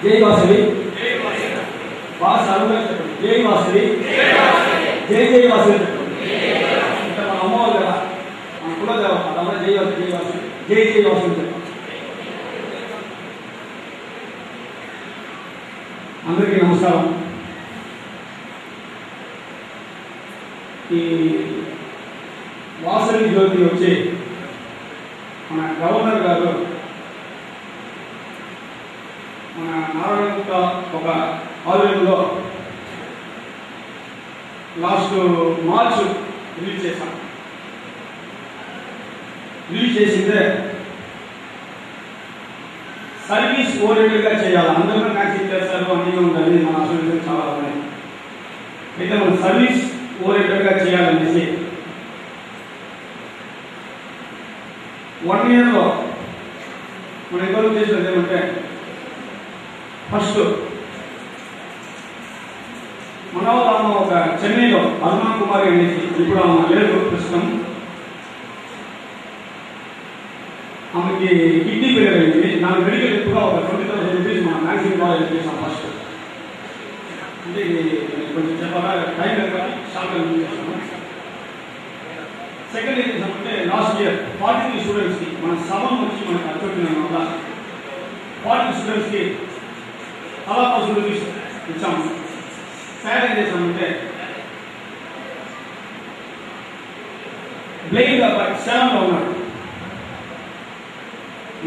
जय वासवी बास जय वासवी जय जय वासवी अम्मवार कुलदेव जय जय वासवी जय जय वासवी अंदर की नमस्कार वासवी ज्योति वे मन गवर्नर गारू మన నారాయణ ఒక ఆలయంలో లాస్ట్ మార్చ్ రిలీజ్ చేశాం. రిలీజ్ చేసిందే సర్వీస్ ఓరియంటెడ్గా చేయాలి. అందరూ మ్యాక్సిమం చేస్తారు, అన్నీ ఉండాలి, మన అసోసియేషన్ చాలా ఉన్నాయి. అయితే మనం సర్వీస్ ఓరియంటెడ్గా చేయాలనేసి 1 ఇయర్లో మనం ఎంతవరకు చేసేది ఏమంటే ఫస్ట్ మన వాళ్ళు ఒక చెన్నైలో అరుణ కుమారి అనేసి ఇప్పుడు ఆమె లేదు ప్రస్తుతం. ఆమెకి కిడ్నీ ఫెయిల్ అయింది. నాకు మెడికల్ ఎక్కువగా ఒక 20,000 రూపీస్ మన మ్యాక్సిమం వాళ్ళు చేసాం ఫస్ట్. అంటే కొంచెం చెప్పాలా టైం కానీ షార్ట్ చేస్తాము. సెకండ్ ఏం చేసామంటే లాస్ట్ ఇయర్ 43 స్టూడెంట్స్కి మన సభను వచ్చి మనకు అచ్చొచ్చినాం వల్ల 40 స్టూడెంట్స్కి అలా 10 రూపీస్ ఇచ్చాము. సార్ ఏం చేసామంటే బ్లైండ్ అబ్బాయి సేవంలో ఉన్నాడు,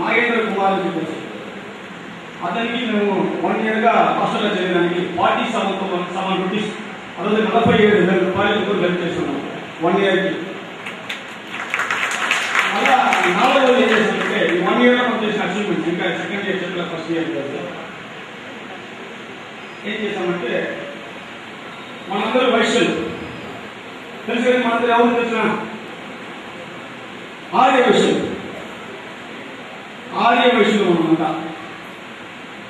నాగేంద్ర కుమార్ అని చెప్పేసి. అతనికి మేము 1 ఇయర్గా హాస్టల్లో చేయడానికి 47 రూపీస్ అదే 47,000 రూపాయలు హెల్ప్ చేస్తున్నాం 1 ఇయర్కి. అలా 4వ రోజు ఏం చేసామంటే ఈ 1 ఇయర్లో మనం చేసిన అచీవ్మెంట్స్ ఇంకా సెకండ్ ఇయర్ చెప్పిన ఫస్ట్ ఇయర్ ఏం చేసామంటే మనందరూ వైశ్యులు తెలుసు కదా, మనందరూ ఎవరు తెలిసిన ఆర్య వైశ్యులు అనమాట.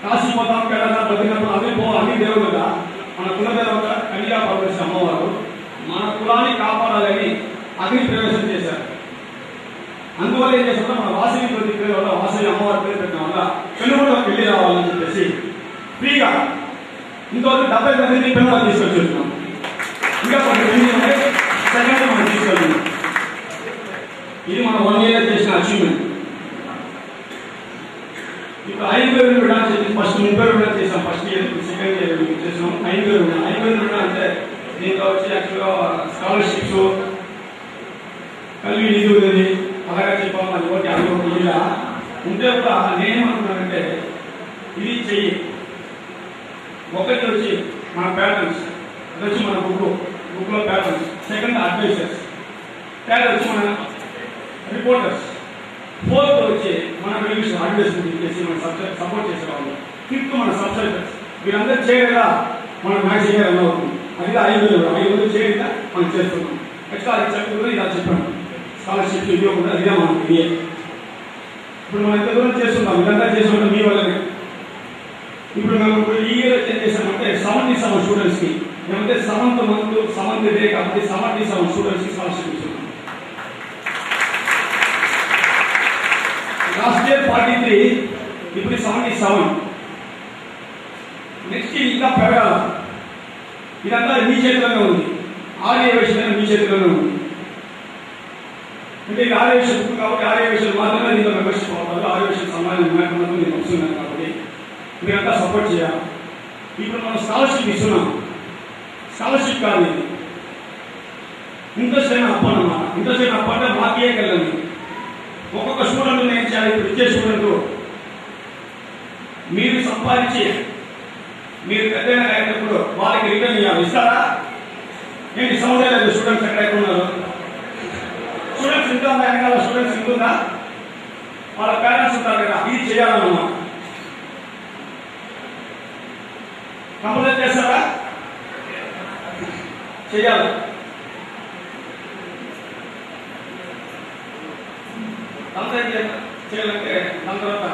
కాశీ పోతాం, కేదార్నాథ్, బద్రీనాథ్ అన్ని దేవుడుగా మన కులదేవత కన్యా పరమేశ్వరి అమ్మవారు మన కులాన్ని కాపాడాలని అగ్ని ప్రవేశం చేశారు. అందువల్ల ఏం చేస్తాం, మన వాసవి జ్యోతి పేరు వల్ల వాసవి అమ్మవారి పేరు పెట్టడం వల్ల పెళ్ళిలో పెళ్లి రావాలని చెప్పేసి ఫ్రీగా ఇంతవరకు 70 పిల్లలు తీసుకొచ్చేస్తున్నాం. ఇంకా సెకండ్ మనం తీసుకెళ్తున్నాం. ఇది మన 1 ఇయర్ చేసిన అచీవ్మెంట్. ఇప్పుడు 5,000 విడాలు చేసి ఫస్ట్ 30 విడాలు చేసాం ఫస్ట్ ఇయర్. సెకండ్ ఇయర్ చేసినాం 5,000 విడాలు. అంటే దీంట్లో వచ్చి యాక్చువల్గా స్కాలర్షిప్స్ కలిగి నిధి ఉంది. అలాగే చెప్పాము అది ఒకటి అది ఇలా ఉంటే కూడా నేనేమనుకున్నానంటే ఇది చెయ్యి. ఒకటి వచ్చి మన ప్యాటర్న్స్, అది వచ్చి మన బుక్లో ప్యాటర్న్స్. సెకండ్ అడ్వైజర్స్, థర్డ్ వచ్చి మన రిపోర్టర్స్, ఫోర్త్ వచ్చి మన వెలివిషన్ అడ్వైజర్స్ చేసి మన సపోర్ట్ చేసేవాళ్ళు, ఫిఫ్త్ మన సబ్స్క్రైబర్స్. వీరందరూ చేయగా మనం మ్యాక్సిమం రన్ అవుతుంది. అది 5,000 చేయగా మనం చేస్తున్నాం. నెక్స్ట్ అది చెప్పకుండా ఇలా చెప్పాను స్కాలర్షిప్ ఇవ్వకుండా ఇదే మనం ఇదే. ఇప్పుడు మనం ఎంత దూరం చేస్తున్నాం, ఇదంతా చేస్తుంటాం మీ వల్లనే. ఇప్పుడు మేము ఈ ఇయర్ ఏం చేసామంటే 77 స్టూడెంట్స్కి మేమైతే 7th మంత్ 7th డే కాబట్టి 77 స్టూడెంట్స్కి స్కాలర్షిప్ ఇస్తున్నాం. లాస్ట్ ఇయర్ 43, ఇప్పుడు 77. ఇంకా పెరగాల. ఇదంతా మీ చేతిలోనే ఉంది. ఆర్యవేశం మీ చేతిలోనే ఉంది. అంటే ఇది ఆర్యవేశం బుక్ కాబట్టి ఆర్యవేశం మాత్రమే దీంట్లో మెంబర్షిప్ అవుతారు. ఆర్యవేశం సమాజం మాత్రం నేను వస్తున్నాను కాబట్టి మీరంతా సపోర్ట్ చేయాలి. ఇప్పుడు మనం స్కాలర్షిప్ ఇస్తున్నాం. స్కాలర్షిప్ కాదు ఇది, ఇంట్రెస్ట్ అయిన అప్పు అన్నమాట. ఇంట్రెస్ట్ అయిన అప్పు అంటే మాకే వెళ్ళండి. ఒక్కొక్క స్టూడెంట్ ఏం చేయాలి? ఇప్పుడు ఇచ్చే స్టూడెంట్ మీరు సంపాదించి మీరు పెద్దగా అయినప్పుడు వాళ్ళకి రిటర్న్ ఇవ్వాలి. ఇస్తారా? ఏంటి సౌండ్ లేదు? స్టూడెంట్స్ ఎక్కడ ఉన్నారు? స్టూడెంట్స్ ఇంకా వెనకాల స్టూడెంట్స్ ఉంటుందా? వాళ్ళ పేరెంట్స్ ఉంటారు కదా. ఇది చేయాలన్నమాట. కంపల్సరీ చేస్తారా? చేయాలి. చేయాలంటే దాని తర్వాత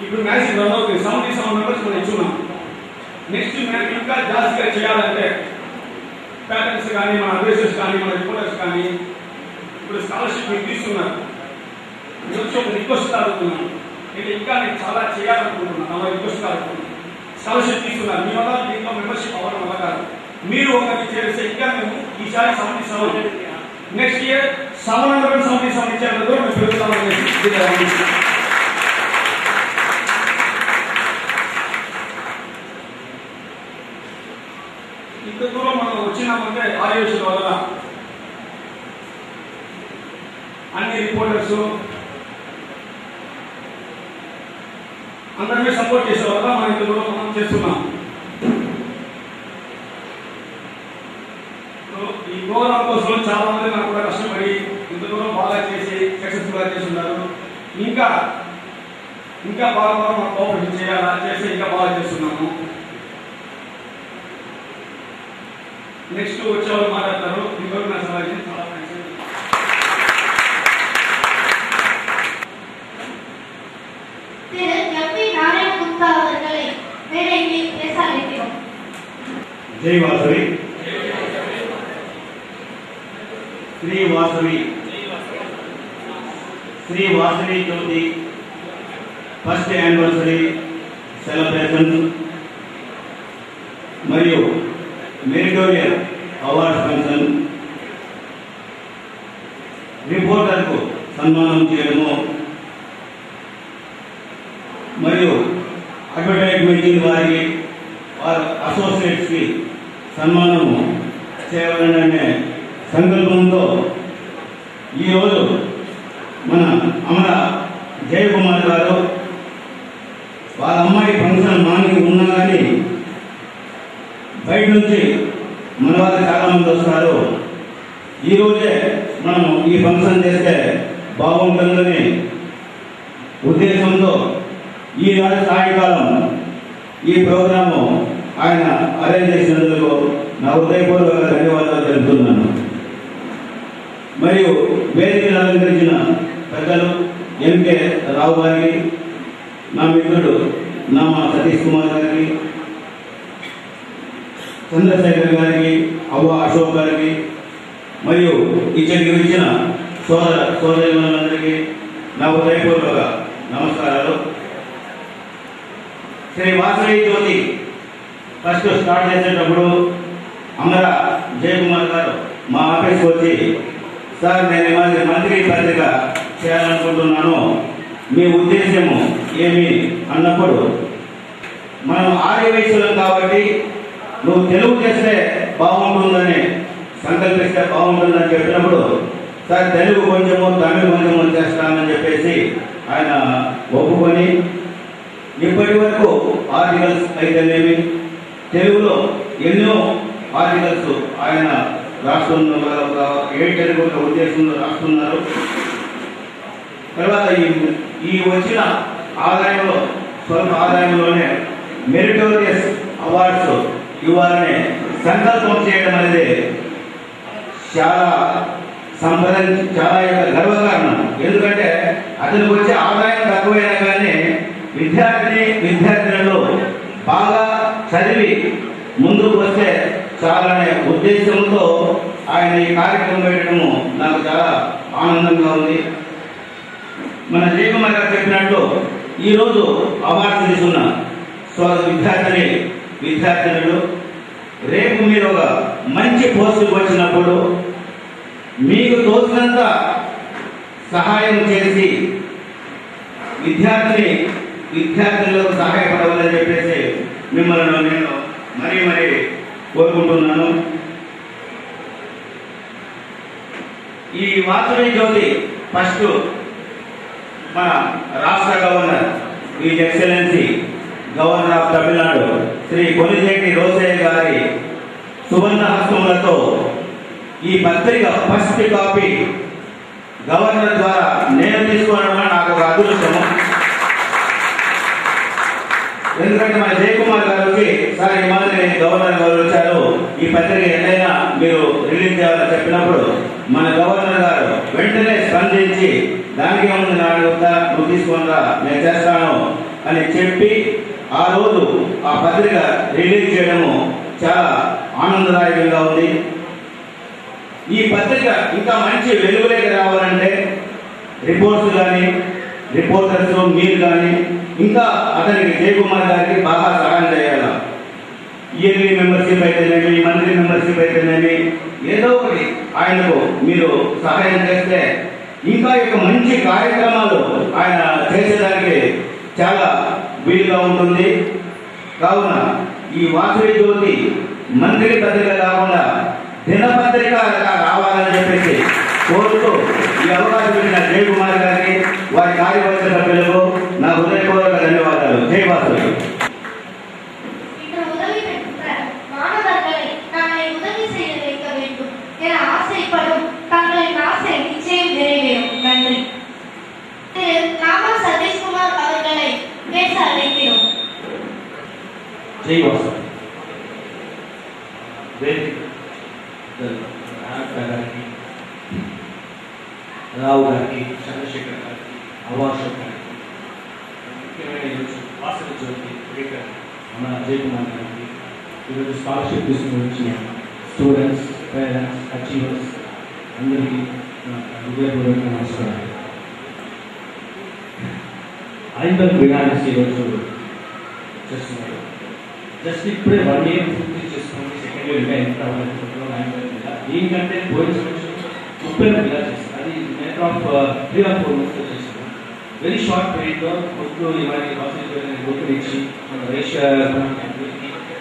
ఇప్పుడు మ్యాథ్స్ రన్ అవుతుంది. 77 మెంబర్స్ మనం ఇచ్చున్నాం. నెక్స్ట్ మ్యాథ్స్ ఇంకా జాస్తిగా చేయాలంటే పేరెంట్స్ కానీ మన అడ్వైజర్స్ కానీ మన రిపోర్టర్స్ కానీ ఇప్పుడు స్కాలర్షిప్ మీకు తీసుకున్నారు. ఒక రిక్వెస్ట్ అడుగుతున్నాను. అంటే ఇంకా నేను చాలా చేయాలనుకుంటున్నాను. అలా రిక్వెస్ట్ అడుగుతున్నాను. స్కాలర్షిప్ తీసుకున్నారు. మీ వల్ల దీంట్లో మెంబర్షిప్ అవ్వడం వల్ల కాదు. మీరు ఒకరికి చేస్తే ఇంకా మేము ఈసారి 77 నెక్స్ట్ ఇయర్ 777 ఇచ్చేందుకు మేము పెరుగుతామని ఇంత దూరం మనం వచ్చినామంటే ఆర్యవేశం వల్ల అన్ని రిపోర్టర్స్ అందరినీ సపోర్ట్ చేసే వల్ల మనం ఇంత దూరం మనం చేస్తున్నాం. ఈ ప్రోగ్రాం కోసం చాలా మంది నాకు కూడా కష్టపడి ఇంత దూరం బాగా చేసి సక్సెస్ఫుల్ గా చేస్తున్నారు. ఇంకా బాగా మనం కోఆపరేషన్ చేయాలా చేసి ఇంకా బాగా చేస్తున్నాము. నెక్స్ట్ వచ్చేవాళ్ళు మాట్లాడతారు. ఇంకొక నా సలహా చాలా जय वासवी श्री वासवी श्री वासवी ज्योति फस्ट एनिवर्सरी सेलिब्रेशन मरियो मेरिटोरियल अवार्ड फंक्शन रिपोर्टर को सम्मानम चेयडमु मरियो अड्वर्टाइजमेंट वारी और असोसिएट्स की సన్మానము చేయాలనే సంకల్పంతో ఈరోజు మన అమర జయకుమార్ గారు వాళ్ళ అమ్మాయి ఫంక్షన్ మార్నింగ్ ఉన్నా కానీ బయట నుంచి మన వాళ్ళు చాలామంది వస్తారు. ఈరోజే మనం ఈ ఫంక్షన్ చేస్తే బాగుంటుందని ఉద్దేశంతో ఈనాడు సాయంకాలం ఈ ప్రోగ్రాము ఆయన అరేంజ్ చేసినందుకు నా హృదయపూర్వక ధన్యవాదాలు తెలుపుతున్నాను. మరియు వేదికను అలంకరించిన పెద్దలు ఎంకే రావు గారికి, నా మిత్రుడు నామ సతీష్ కుమార్ గారికి, చంద్రశేఖర్ గారికి, అవ్వ అశోక్ గారికి, మరియు ఇచ్చటికి ఇచ్చిన సోదరులందరికీ నా హృదయపూర్వక నమస్కారాలు. శ్రీ వాసవి జ్యోతి ఫస్ట్ స్టార్ట్ చేసేటప్పుడు అమర జయకుమార్ గారు మా ఆఫీస్కి వచ్చి, సార్ నేను మంత్రి పత్రిక చేయాలనుకుంటున్నాను, మీ ఉద్దేశము ఏమి అన్నప్పుడు, మనం ఆర్యవైశ్యులం కాబట్టి నువ్వు తెలుగు చేస్తే బాగుంటుందని సంకల్పిస్తే బాగుంటుందని చెప్పినప్పుడు, సార్ తెలుగు కొంచెము తమిళ కొంచెము చేస్తానని చెప్పేసి ఆయన ఒప్పుకొని ఇప్పటి వరకు ఆర్టికల్స్ అయితేనేమి తెలుగులో ఎన్నో ఆర్టికల్స్ ఆయన రాస్తున్నారు. ఒక 7 తెలుగు ఉద్దేశంలో రాస్తున్నారు. తర్వాత ఈ వచ్చిన ఆదాయంలో స్వల్ప ఆదాయంలోనే మెరిటోరియస్ అవార్డ్స్ ఇవ్వాలని సంకల్పం చేయడం అనేది చాలా చాలా గర్వకారణం. ఎందుకంటే అతనికి వచ్చే ఆదాయం తక్కువైనా కానీ విద్యార్థినులు బాగా చదివి ముందుకు వస్తే చాలానే ఉద్దేశంతో ఆయన ఈ కార్యక్రమం పెట్టడము నాకు చాలా ఆనందంగా ఉంది. మన జయకుమార్ గారు చెప్పినట్లు ఈరోజు అవార్డు తీసుకున్న సో విద్యార్థినులు రేపు మీరు ఒక మంచి పోస్టుకు వచ్చినప్పుడు మీకు తోచినంత సహాయం చేసి విద్యార్థులకు సహాయపడవాలని చెప్పేసి మిమ్మల్ని నేను మరీ కోరుకుంటున్నాను. ఈ వాసవి జ్యోతి ఫస్ట్ మన రాష్ట్ర governor his excellency governor of Tamil Nadu Shri Konijeti Rosaiah గారి సువర్ణ హస్తములతో ఈ పత్రిక ఫస్ట్ కాపీ గవర్నర్ ద్వారా నేను తీసుకోవడం నాకు ఒక అదృష్టము. ఎందుకంటే మన జయకుమార్ గారు వచ్చి సార్ ఈ మాదిరి గవర్నర్ గారు వచ్చారు, ఈ పత్రిక ఎంతైనా మీరు రిలీజ్ చేయాలని చెప్పినప్పుడు మన గవర్నర్ గారు వెంటనే స్పందించి దానికి ముందు నాడుగుతా నువ్వు తీసుకున్నా నేను చేస్తాను అని చెప్పి ఆ రోజు ఆ పత్రిక రిలీజ్ చేయడము చాలా ఆనందదాయకంగా ఉంది. ఈ పత్రిక ఇంకా మంచి వెలుగులోకి రావాలంటే రిపోర్టర్స్ మీరు కానీ ఇంకా అతనికి జయకుమార్ గారికి బాగా సహాయం చేయాలి. ఇయర్లీ మెంబర్షిప్ అయితేనేమి, మంత్లీ మెంబర్షిప్ అయితేనేమి, ఏదో ఒకటి ఆయనకు మీరు సహాయం చేస్తే ఇంకా యొక్క మంచి కార్యక్రమాలు ఆయన చేసేదానికి చాలా వీలుగా ఉంటుంది. కావున ఈ వాసవి జ్యోతి మంత్రి పత్రిక కాకుండా దినపత్రిక రావాలని చెప్పేసి కోరుతూ ఈ అవకాశం ఇచ్చిన జయకుమార్ గారికి వారి కార్యవర్గ సభ్యులకు నా హృదయపూర్వక ధన్యవాదాలు. జై వాసవి. जय वासव राव गारी चंद्रशेखर गारी अवास गारी वासव ज्योति मन जयकुमार गारी स्कॉलरशिप स्टूडेंट्स पेरेंट्स अचीवर्स अंदर की हृदयपूर्वक नमस्कार. आइंदर विनायक जस्ट इपड़े 1 year पूर्ति చేసుకొని సెకండ్ ఇయర్ ఇంకా ఎంత అవ్వాలనుకుంటున్నాను. దీనికంటే పోయిన సంవత్సరం 30 నెలలు చేశాను. అది మ్యాటర్ ఆఫ్ 3 or 4 months చేశాను. వెరీ షార్ట్ పీరియడ్లో మొత్తం ఇవన్నీ హాస్పిటల్ గుర్తించి మన దేశ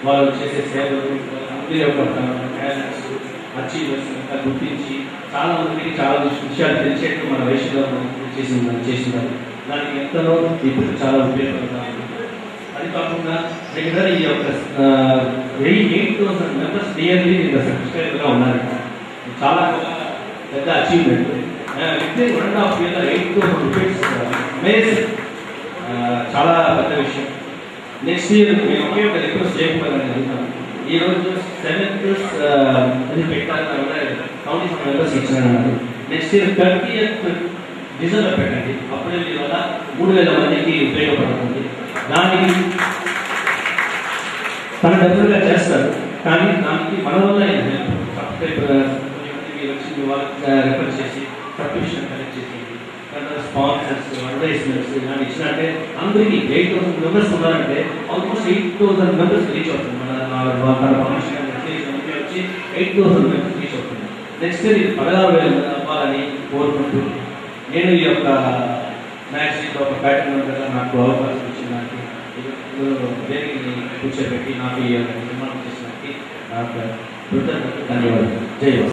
వాళ్ళు చేసే సేవలు అందరి యొక్క టాలెంట్స్ అచీవర్స్ గుర్తించి చాలా మందికి చాలా విషయాలు తెలిసేట్టు మన దేశంలో చేసినారు. దానికి ఎంతలో ఇప్పుడు చాలా ఉపయోగపడతారు. అది కాకుండా రెగ్యులర్ ఈ యొక్క 8,000 మెంబర్స్ నియర్లీ సబ్స్క్రైబర్గా ఉన్నారు. చాలా పెద్ద achievement. With in 1.5 year 8,000 rupees amazing. చాలా పెద్ద విషయం. నెక్స్ట్ ఇయర్ మేము ఒకే ఒక రిక్వెస్ట్ చేయకపోయినా ఈ రోజు 7th అది పెట్టాలని కౌంటీ మెంబర్స్ ఇచ్చినారు. నెక్స్ట్ ఇయర్ 30th డిసెంబర్ పెట్టండి. అప్పుడే మీ వల్ల 3,000 మందికి ఉపయోగపడుతుంది. దానికి తన డబ్బులుగా చేస్తారు, కానీ దానికి మన వల్ల సబ్స్క్రైబర్ మీరు వచ్చి రెఫర్ చేసి సబ్స్క్రిప్షన్ కలెక్ట్ చేసేది, తర్వాత స్పాన్సర్స్ అడ్వర్టైజ్మెంట్స్ ఇలాంటి ఇచ్చినట్టే అందరికీ 8,000 మెంబర్స్ ఉన్నారంటే ఆల్మోస్ట్ 8,000 మెంబర్స్ రీచ్ అవుతుంది. మన ప్రమోషన్ వచ్చి 8,000 మెంబర్స్ రీచ్ అవుతుంది. నెక్స్ట్ ఇది 16,000 అవ్వాలని కోరుకుంటూ నేను ఈ యొక్క మ్యాగజైన్లో ఒక ప్యాటర్న్ మెంబర్గా నాకు అవకాశం ఇచ్చిన దానికి వేదికని కూర్చోబెట్టి నాకు ఈ నిర్మాణం చేసినకి నాకు కృతజ్ఞతలు, ధన్యవాదాలు. జై